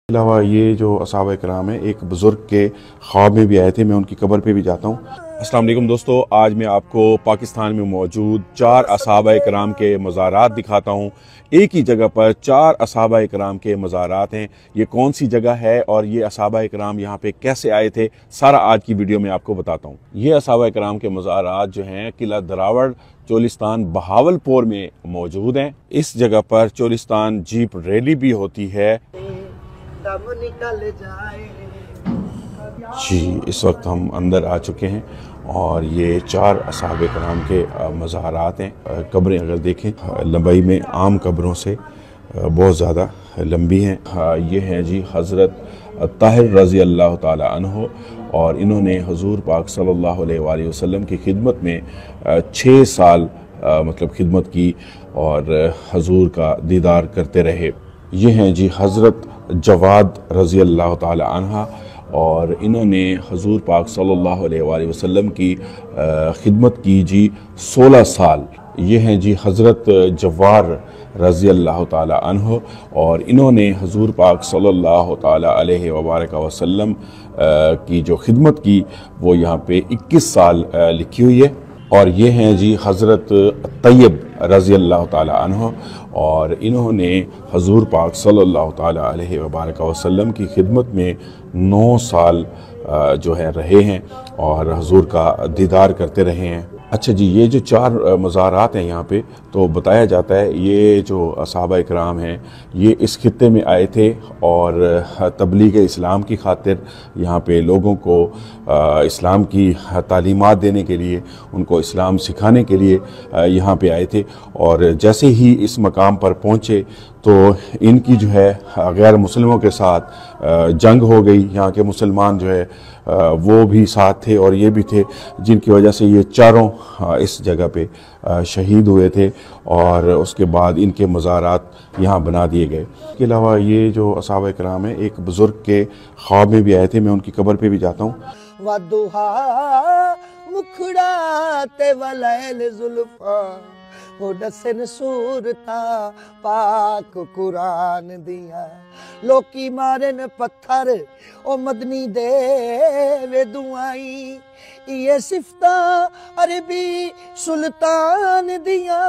अलावा ये जो असहाबा कराम है, एक बुज़ुर्ग के ख्वाब में भी आए थे। मैं उनकी कब्र पे भी जाता हूँ। अस्सलाम वालेकुम दोस्तों, आज मैं आपको पाकिस्तान में मौजूद 4 असहाबा कराम के मज़ारात दिखाता हूँ। एक ही जगह पर 4 असहाबा कराम के मज़ारात हैं। ये कौन सी जगह है और ये असहाबा कराम यहाँ पे कैसे आए थे, सारा आज की वीडियो में आपको बताता हूँ। ये असहाबा कराम के मज़ारात जो हैं किला दरावड़ चोलिस्तान बहावलपुर में मौजूद हैं। इस जगह पर चोलिस्तान जीप रैली भी होती है। जी, इस वक्त हम अंदर आ चुके हैं और ये 4 असहाबे कराम के मज़ारात हैं। कब्रें अगर देखें लंबाई में आम कब्रों से बहुत ज़्यादा लंबी हैं। ये हैं जी हज़रत ताहिर रज़ी अल्लाह ताला अन्हो, और इन्होंने हुज़ूर पाक सल्लल्लाहु अलैहि वसल्लम की खिदमत में 6 साल मतलब खिदमत की और हुज़ूर का दीदार करते रहे। ये हैं जी हज़रत जवाद रज़ी अल्लाह ताला अन्हा, और इन्होंने हुज़ूर पाक सल्लल्लाहु अलैहि वसल्लम की खिदमत की जी 16 साल। ये हैं जी हज़रत जवार रज़ी अल्लाह ताला अन्हो, और इन्होंने हुज़ूर पाक सल्लल्लाहु ताला अलैहि वसल्लम की जो खिदमत की वो यहाँ पे 21 साल लिखी हुई है। और ये हैं जी हज़रत तैयब रज़ी अल्लाह ताला अन्हो, और इन्होंने हुज़ूर पाक सल्लल्लाहु ताला अलैहि वसल्लम की खिदमत में 9 साल जो है रहे हैं और हुज़ूर का दीदार करते रहे हैं। अच्छा जी, ये जो 4 मज़ारात हैं यहाँ पे, तो बताया जाता है ये जो असहाबा इकराम हैं ये इस खित्ते में आए थे और तबलीग इस्लाम की खातिर यहाँ पे लोगों को इस्लाम की तालीमात देने के लिए, उनको इस्लाम सिखाने के लिए यहाँ पे आए थे। और जैसे ही इस मकाम पर पहुँचे तो इनकी जो है गैर मुसलमानों के साथ जंग हो गई। यहाँ के मुसलमान जो है वो भी साथ थे और ये भी थे, जिनकी वजह से ये चारों इस जगह पे शहीद हुए थे, और उसके बाद इनके मज़ारात यहाँ बना दिए गए। इसके अलावा ये जो असहाबा कराम है, एक बुज़ुर्ग के ख्वाब में भी आए थे। मैं उनकी कब्र पे भी जाता हूँ। हो दसन सूरता पाक कुरान दिया, लोकी मारन पत्थर ओ मदनी दे वे दुआई, ये सिफता अरबी सुल्तान दिया,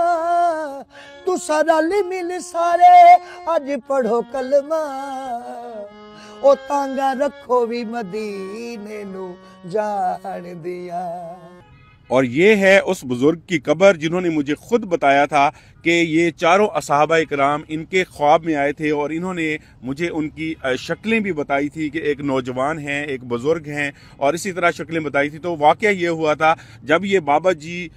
तू सारा मिल सारे अज पढ़ो कलमा, ओ तांगा रखो भी मदीने नू जान दिया। और ये है उस बुजुर्ग की कब्र जिन्होंने मुझे खुद बताया था कि ये चारों असहाबा इकराम इनके ख्वाब में आए थे, और इन्होंने मुझे उनकी शक्लें भी बताई थी कि एक नौजवान हैं, एक बुजुर्ग हैं, और इसी तरह शक्लें बताई थी। तो वाक़या ये हुआ था जब ये बाबा जी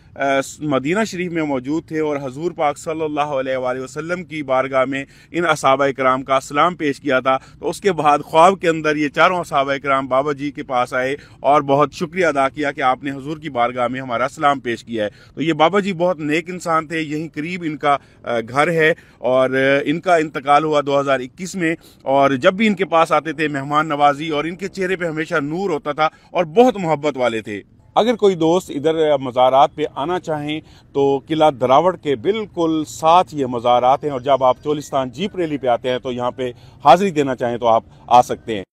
मदीना शरीफ में मौजूद थे और हुज़ूर पाक सल्लल्लाहु अलैहि वसल्लम की बारगाह में इन असहाबा इकराम का सलाम पेश किया था। तो उसके बाद ख्वाब के अंदर ये चारों असहाबा इकराम बाबा जी के पास आए और बहुत शुक्रिया अदा किया कि आपने हुज़ूर की बारगाह में हमारा सलाम पेश किया है। तो ये बाबा जी बहुत नेक इंसान थे। यहीं करीब इनका घर है, और इनका इंतकाल हुआ 2021 में। और जब भी इनके पास आते थे मेहमान नवाजी, और इनके चेहरे पे हमेशा नूर होता था और बहुत मोहब्बत वाले थे। अगर कोई दोस्त इधर मज़ारात पे आना चाहें तो किला दरावड़ के बिल्कुल साथ ये मज़ारात हैं, और जब आप चोलिस्तान जीप रैली पे आते हैं तो यहाँ पे हाज़िरी देना चाहें तो आप आ सकते हैं।